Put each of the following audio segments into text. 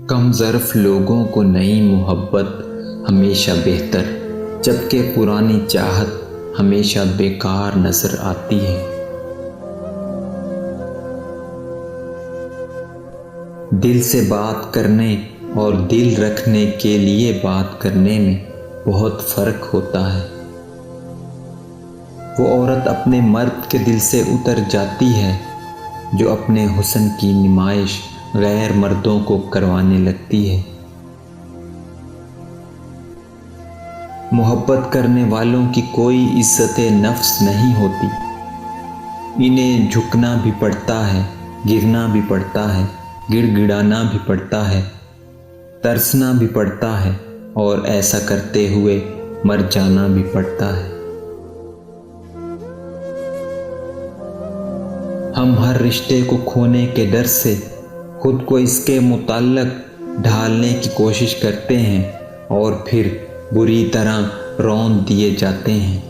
کم ظرف لوگوں کو نئی محبت ہمیشہ بہتر، جبکہ پرانی چاہت ہمیشہ بیکار نظر آتی ہے۔ دل سے بات کرنے اور دل رکھنے کے لیے بات کرنے میں بہت فرق ہوتا ہے۔ وہ عورت اپنے مرد کے دل سے اتر جاتی ہے جو اپنے حسن کی نمائش غیر مردوں کو کروانے لگتی ہے۔ محبت کرنے والوں کی کوئی عزت نفس نہیں ہوتی، انہیں جھکنا بھی پڑتا ہے، گرنا بھی پڑتا ہے، گڑ گڑانا بھی پڑتا ہے، ترسنا بھی پڑتا ہے اور ایسا کرتے ہوئے مر جانا بھی پڑتا ہے۔ ہم ہر رشتے کو کھونے کے ڈر سے خود کو اس کے متعلق ڈھالنے کی کوشش کرتے ہیں اور پھر بری طرح روند دیے جاتے ہیں۔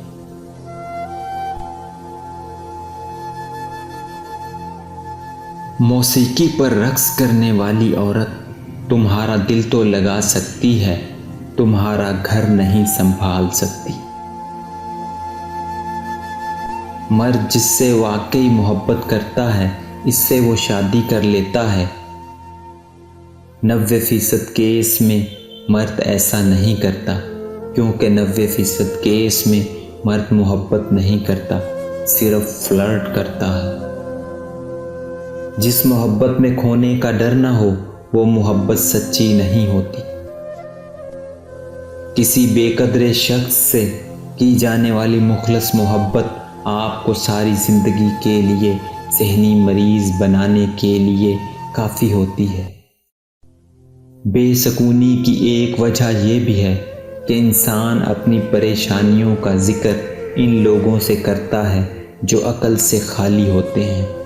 موسیقی پر رقص کرنے والی عورت تمہارا دل تو لگا سکتی ہے، تمہارا گھر نہیں سنبھال سکتی۔ مرد جس سے واقعی محبت کرتا ہے اس سے وہ شادی کر لیتا ہے۔ 90% کیس میں مرد ایسا نہیں کرتا، کیونکہ 90% کیس میں مرد محبت نہیں کرتا، صرف فلرٹ کرتا ہے۔ جس محبت میں کھونے کا ڈر نہ ہو وہ محبت سچی نہیں ہوتی۔ کسی بے قدر شخص سے کی جانے والی مخلص محبت آپ کو ساری زندگی کے لیے ذہنی مریض بنانے کے لیے کافی ہوتی ہے۔ بے سکونی کی ایک وجہ یہ بھی ہے کہ انسان اپنی پریشانیوں کا ذکر ان لوگوں سے کرتا ہے جو عقل سے خالی ہوتے ہیں۔